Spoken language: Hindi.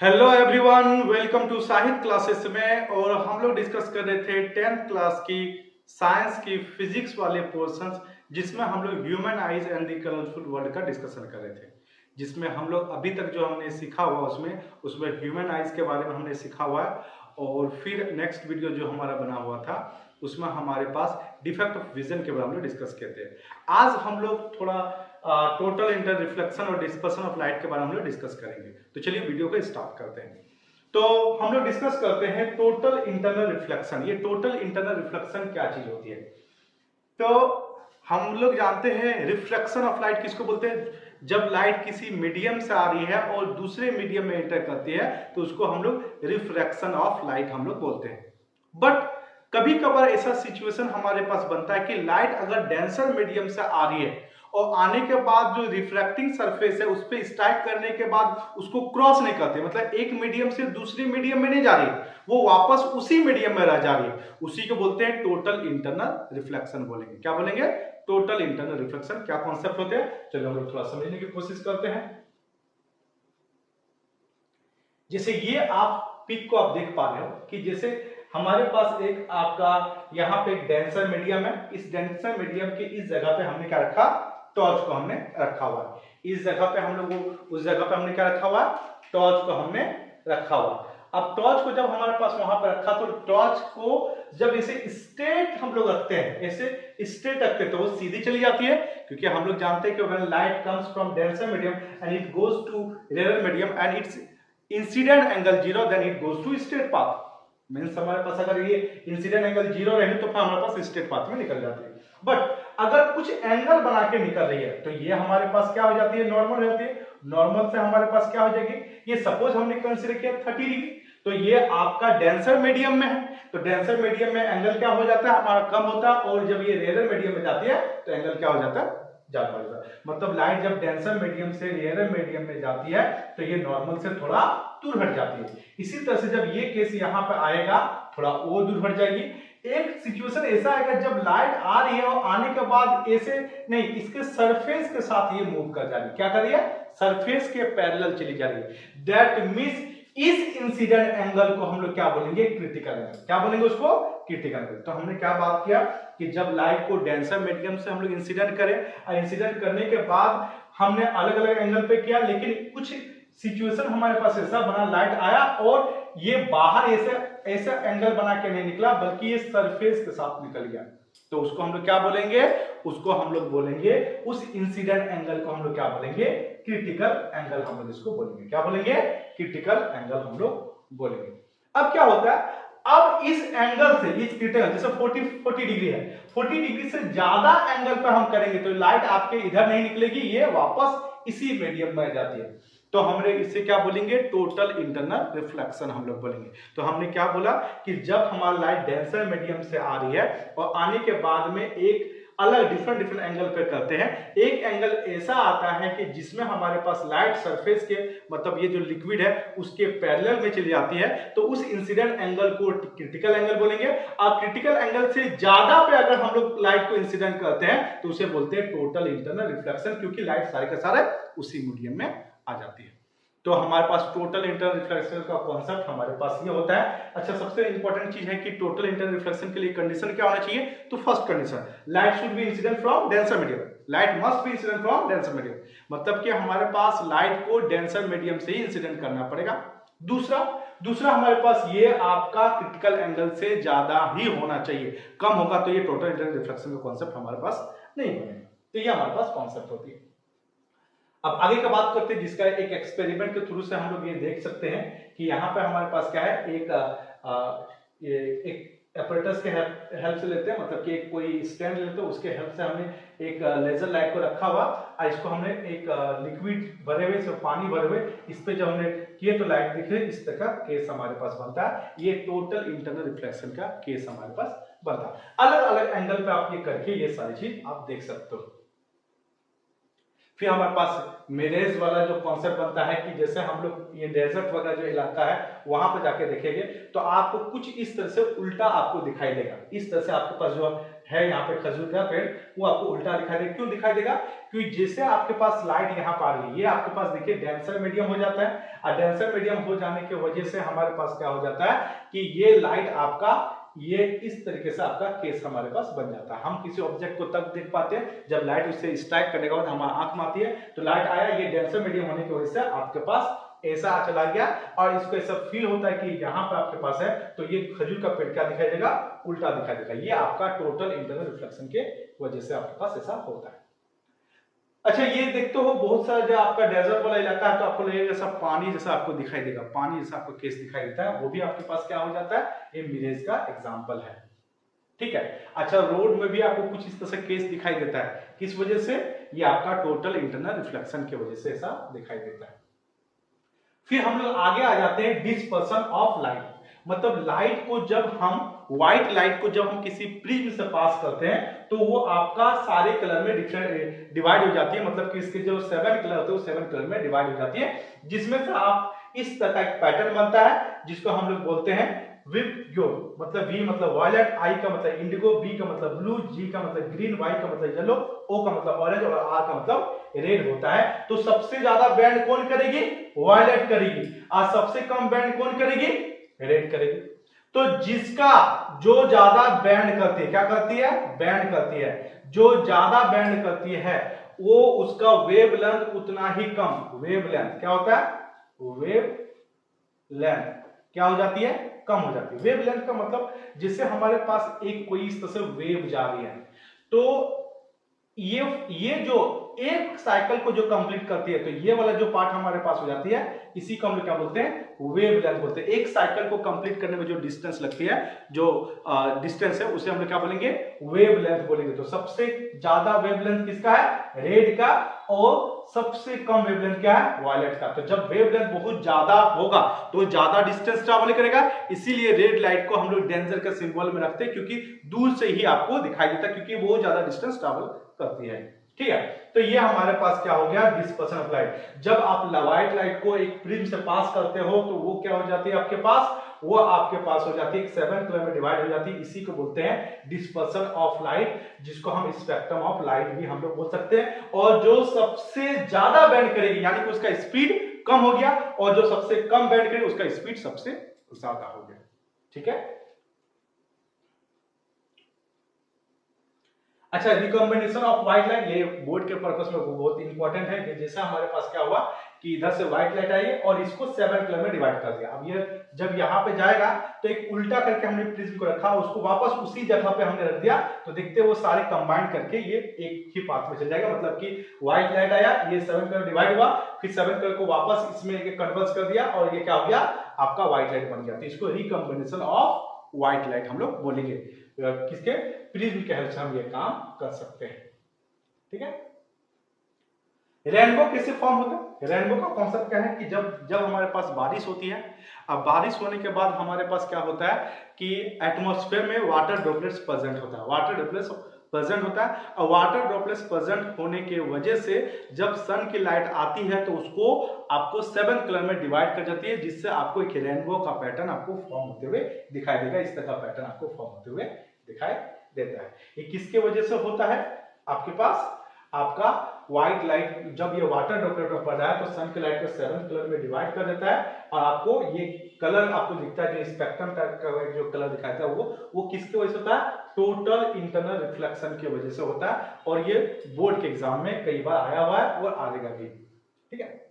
हेलो एवरीवन, वेलकम टू साहित्य क्लासेस में। और हम लोग डिस्कस कर रहे थे 10th क्लास की साइंस की फिजिक्स वाले पोर्शंस, जिसमें हम लोग human eyes and the colourful world का डिस्कशन कर रहे थे। जिसमें हम लोग अभी तक जो हमने सीखा हुआ उसमें ह्यूमन आइज के बारे में हमने सीखा हुआ है। और फिर नेक्स्ट वीडियो जो हमारा बना हुआ था उसमें हमारे पास डिफेक्ट ऑफ विजन के बारे में डिस्कस किए थे। आज हम लोग थोड़ा टोटल इंटर रिफ्लेक्शन और डिस्पर्शन ऑफ लाइट के बारे में हम लोग डिस्कस करेंगे। तो चलिए वीडियो को स्टार्ट करते हैं। तो हम लोग डिस्कस करते हैं टोटल इंटरनल रिफ्लेक्शन। ये टोटल इंटरनल रिफ्लेक्शन क्या चीज होती है? तो हम लोग जानते हैं रिफ्लेक्शन ऑफ लाइट किसको बोलते हैं? जब लाइट किसी मीडियम से आ रही है और दूसरे मीडियम में एंटर करती है तो उसको हम लोग रिफ्रैक्शन ऑफ लाइट हम लोग बोलते हैं। बट कभी कभार ऐसा सिचुएशन हमारे पास बनता है कि लाइट अगर डेंसर मीडियम से आ रही है और आने के बाद जो रिफ्रैक्टिंग सरफेस है उस पर स्ट्राइक करने के बाद उसको क्रॉस नहीं करती, मतलब एक मीडियम से दूसरे मीडियम में नहीं जा रही, वो वापस उसी मीडियम में रह जा रही है, उसी को बोलते हैं टोटल इंटरनल रिफ्लेक्शन बोलेंगे। क्या बोलेंगे? Total internal reflection. क्या कॉन्सेप्ट होते हैं, चलो हम लोग थोड़ा समझने की कोशिश करते हैं। जैसे ये आप पिक को आप देख पा रहे हो कि जैसे हमारे पास एक आपका यहाँ पे एक डेंसर मीडियम है। इस डेंसर मीडियम के इस जगह पे हमने क्या रखा? टॉर्च को हमने रखा हुआ है। इस जगह पे हम लोग उस जगह पे हमने क्या रखा हुआ? टॉर्च को हमने रखा हुआ। अब टॉर्च को जब हमारे पास वहां पर रखा तो टॉर्च को जब इसे स्ट्रेट हम लोग रखते हैं, ऐसे स्ट्रेट रखते हैं तो वो सीधी चली जाती है, क्योंकि हम लोग जानते हैं कि when light comes from denser medium and it goes to rare medium and its incident angle 0 then it goes to straight path. Means हमारे पास अगर ये इंसिडेंट एंगल 0 रहे तो फिर हमारे पास स्ट्रेट पाथ में निकल जाती है। बट अगर कुछ एंगल बना के निकल रही है तो ये हमारे पास क्या हो जाती है? नॉर्मल रहती है। नॉर्मल से हमारे पास क्या हो जाएगी? ये सपोज हमने कंसीडर किया 30 डिग्री, तो ये आपका डेंसर मीडियम में है, तो डेंसर मीडियम में एंगल क्या हो जाता है? हमारा कम होता है। और जब ये रेयर मीडियम में जाती है तो एंगल क्या हो जाता है? ज्यादा हो जाता है। मतलब लाइट जब डेंसर मीडियम से रेयर मीडियम में जाती है तो ये नॉर्मल से थोड़ा दूर हट जाती है। इसी तरह से जब ये केस यहाँ पे आएगा थोड़ा और दूर हट जाएगी। एक सिचुएशन ऐसा आएगा जब लाइट आ रही है और आने के बाद ऐसे नहीं, इसके सरफेस के साथ ये मूव कर जा रही है। क्या कर रही है? सरफेस के पैरेलल चली जा रही है। दैट मींस इस इंसिडेंट एंगल को हम लोग क्या बोलेंगे? Critical angle. क्या बोलेंगे उसको? Critical angle. तो हमने क्या बात किया कि जब लाइट को डेंसर मीडियम से हम लोग इंसिडेंट करें और इंसिडेंट करने के बाद हमने अलग अलग एंगल पे किया, लेकिन कुछ सिचुएशन हमारे पास ऐसा बना, लाइट आया और ये बाहर ऐसा एंगल बना के नहीं निकला बल्कि ये सरफेस के साथ निकल गया, तो उसको हम लोग क्या बोलेंगे? उसको हम लोग बोलेंगे, उस इंसिडेंट एंगल को हम लोग क्या बोलेंगे? क्रिटिकल एंगल हम लोग इसको बोलेंगे। क्या बोलेंगे? क्रिटिकल एंगल हम लोग बोलेंगे। अब क्या होता है? अब इस एंगल से इस क्रिटिकल जैसे 40 डिग्री है, 40 डिग्री से ज्यादा एंगल पर हम करेंगे तो लाइट आपके इधर नहीं निकलेगी, ये वापस इसी मीडियम में जाती है। तो हमने इससे क्या बोलेंगे? टोटल इंटरनल रिफ्लेक्शन हम लोग बोलेंगे। तो हमने क्या बोला कि जब हमारी लाइट डेंसर मीडियम से आ रही है और आने के बाद में एक अलग डिफरेंट एंगल पे करते हैं, एक एंगल ऐसा आता है कि जिसमें हमारे पास लाइट सरफेस के, मतलब ये जो लिक्विड है उसके पैरेलल में चली जाती है, तो उस इंसिडेंट एंगल को क्रिटिकल एंगल बोलेंगे। और क्रिटिकल एंगल से ज्यादा पे अगर हम लोग लाइट को इंसिडेंट करते हैं तो उसे बोलते हैं टोटल इंटरनल रिफ्लेक्शन, क्योंकि लाइट सारे का सारे उसी मीडियम में आ जाती है। तो हमारे पास टोटल इंटरनल रिफ्लेक्शन का कॉन्सेप्ट हमारे पास ये होता है। अच्छा, सबसे इंपॉर्टेंट चीज है कि टोटल इंटरनल रिफ्लेक्शन के लिए कंडीशन क्या होना चाहिए? तो first condition, light should be incident from denser medium. Light must be incident from denser medium, मतलब कि हमारे पास लाइट को डेंसर मीडियम से ही इंसिडेंट करना पड़ेगा। दूसरा हमारे पास ये आपका क्रिटिकल एंगल से ज्यादा ही होना चाहिए, कम होगा तो ये टोटल इंटरनल रिफ्लेक्शन का कॉन्सेप्ट हमारे पास नहीं बनेगा। तो ये हमारे पास कॉन्सेप्ट होती है। अब आगे का बात करते हैं, जिसका एक एक्सपेरिमेंट के थ्रू से हम लोग ये देख सकते हैं कि यहाँ पे हमारे पास क्या है, एक एपरेटस के हेल्प से लेते हैं, मतलब कि कोई स्टैंड लेते हैं, उसके हेल्प से हमने एक लेजर लाइट को रखा हुआ और इसको हमने एक लिक्विड भरे हुए, पानी भरे हुए, इस पे जब हमने किए तो लाइट दिख रही, इस तरह का केस हमारे पास बनता है। ये टोटल इंटरनल रिफ्लेक्शन का केस हमारे पास बनता है। अलग अलग एंगल पे आप ये करके ये सारी चीज आप देख सकते हो। फिर हमारे पास मिरेज वाला जो कॉन्सेप्ट बनता है कि जैसे हम लोग ये डेजर्ट वगैरह जो इलाका है वहां पर जाके देखेंगे तो आपको कुछ इस तरह से उल्टा आपको दिखाई देगा। इस तरह से आपके पास जो है यहाँ पे खजूर का पेड़, वो आपको उल्टा दिखाई देगा। क्यों दिखाई देगा? क्योंकि जैसे आपके पास लाइट यहाँ पर आ रही है, ये आपके पास देखिए डेंसर मीडियम हो जाता है, और डेंसर मीडियम हो जाने की वजह से हमारे पास क्या हो जाता है कि ये लाइट आपका ये इस तरीके से आपका केस हमारे पास बन जाता है। हम किसी ऑब्जेक्ट को तब देख पाते हैं जब लाइट उससे स्ट्राइक करने के बाद हमारी आंख में आती है, तो लाइट आया, ये डेंसर मीडियम होने की वजह से आपके पास ऐसा चला गया, और इसको ऐसा फील होता है कि यहाँ पे आपके पास है, तो ये खजूर का पेड़ क्या दिखाई देगा? उल्टा दिखाई देगा। ये आपका टोटल इंटरनल रिफ्लेक्शन के वजह से आपके पास ऐसा होता है। अच्छा, ये देखते हो बहुत सारा जो आपका डेजर्ट वाला इलाका है, तो आपको लगेगा जैसा पानी जैसा आपको दिखाई देगा, पानी जैसा आपको केस दिखाई देता है, वो भी आपके पास क्या हो जाता है? ये मिरेज का एग्जांपल है। ठीक है। अच्छा, रोड में भी आपको कुछ इस तरह से केस दिखाई देता है, किस वजह से? ये आपका टोटल इंटरनल रिफ्लेक्शन की वजह से ऐसा दिखाई देता है। फिर हम लोग आगे आ जाते हैं डिस्पर्सन ऑफ लाइट। मतलब लाइट को जब हम व्हाइट लाइट को जब हम किसी प्रिज्म से पास करते हैं तो वो आपका सारे कलर में डिवाइड हो जाती है। मतलब कि इसके जो 7 कलर होते हैं वो 7 कलर में डिवाइड हो जाती है, जिसमें से आप इस तरह का एक पैटर्न बनता है जिसको हम लोग बोलते हैं विबग्यो। मतलब वी मतलब वायलेट, आई का मतलब इंडिगो, बी का मतलब ब्लू, जी का मतलब ग्रीन, वाई का मतलब येलो, ओ का मतलब ऑरेंज और आर का मतलब रेड होता है। तो सबसे ज्यादा बैंड कौन करेगी? वायलेट करेगी, और सबसे कम बैंड कौन करेगी? रेड करेगी। तो जिसका जो ज्यादा बैंड करती है, क्या करती है? बैंड करती है। जो ज्यादा बैंड करती है वो उसका वेवलेंथ उतना ही कम, वेवलेंथ क्या होता है? वेवलेंथ क्या हो जाती है? कम हो जाती है। वेवलेंथ का मतलब जैसे हमारे पास एक कोई इस तरह से वेव जा रही है, तो ये जो एक साइकिल को जो कंप्लीट करती है, तो ये वाला जो पार्ट हमारे पास हो जाती है, इसी को हम लोग क्या बोलते हैं? वेवलेंथ बोलते हैं। एक साइकिल को कंप्लीट करने में जो डिस्टेंस लगती है, जो डिस्टेंस है, उसे हम लोग क्या बोलेंगे? वेवलेंथ बोलेंगे। तो सबसे ज्यादा वेवलेंथ किसका है? रेड का, और सबसे कम वेवलेंथ क्या है? वायलेट का। तो जब वेवलेंथ बहुत ज्यादा होगा तो ज्यादा डिस्टेंस ट्रैवल करेगा, इसीलिए रेड लाइट को हम लोग डेंजर का सिंबल में रखते हैं, क्योंकि दूर से ही आपको दिखाई देता है, क्योंकि बहुत ज्यादा डिस्टेंस ट्रैवल करती है। ठीक है। तो ये हमारे पास क्या हो गया? Dispersion of light. जब आप व्हाइट लाइट को एक प्रिज्म से पास करते हो तो वो क्या हो जाती है आपके पास? वो आपके पास हो जाती है 7 कलर में डिवाइड हो जाती है। इसी को बोलते हैं डिस्पर्सन ऑफ लाइट, जिसको हम स्पेक्ट्रम ऑफ लाइट भी हम लोग बोल सकते हैं। और जो सबसे ज्यादा बैंड करेगी, यानी कि उसका स्पीड कम हो गया, और जो सबसे कम बैंड करेगी उसका स्पीड सबसे ज्यादा हो गया। ठीक है। अच्छा, रिकॉम्बिनेशन ऑफ व्हाइट लाइट, ये बोर्ड के पर्पस में बहुत इंपॉर्टेंट है कि जैसा हमारे पास क्या हुआ कि इधर से व्हाइट लाइट आई और इसको 7 कलर में डिवाइड कर दिया। अब ये जब यहाँ पे जाएगा तो एक उल्टा करके हमने प्रिज्म को रखा, उसको वापस उसी जगह पे हमने रख दिया, तो देखते हैं वो सारे कंबाइन करके ये एक ही पाथ में चल जाएगा। मतलब कि व्हाइट लाइट आया, ये 7 कलर डिवाइड हुआ, फिर 7 कलर को वापस इसमें कन्वर्ट कर दिया, और ये क्या हो गया? आपका व्हाइट लाइट बन गया। तो इसको रिकॉम्बिनेशन ऑफ व्हाइट लाइट हम लोग बोलेंगे। किसके? प्रिज्म के हेल्प से हम ये काम कर सकते हैं। ठीक है। रेनबो कैसे फॉर्म होता है? रेनबो का कॉन्सेप्ट क्या है कि जब हमारे पास बारिश होती है, अब बारिश होने के बाद हमारे पास क्या होता है कि एटमॉस्फेयर में वाटर ड्रॉपलेट्स प्रेजेंट होता है, वाटर ड्रॉपलेट्स प्रेजेंट होता है, और वाटर ड्रॉपलेट्स प्रेजेंट होने के वजह से जब सन की लाइट आती है तो उसको आपको 7 कलर में डिवाइड कर जाती है, जिससे आपको एक रेनबो का पैटर्न आपको फॉर्म होते हुए दिखाई देगा। इस तरह का पैटर्न आपको फॉर्म होते हुए दिखाई देता है। ये किसके वजह से होता है? आपके पास आपका व्हाइट लाइट जब ये वाटर ड्रॉपलेट में पड़ रहा है तो सन की लाइट को 7 कलर में डिवाइड कर देता है, और आपको ये कलर आपको दिखता है, जो स्पेक्ट्रम का जो कलर दिखाता है वो किसकी वजह से होता है? टोटल इंटरनल रिफ्लेक्शन की वजह से होता है। और ये बोर्ड के एग्जाम में कई बार आया हुआ है और आएगा भी। ठीक है।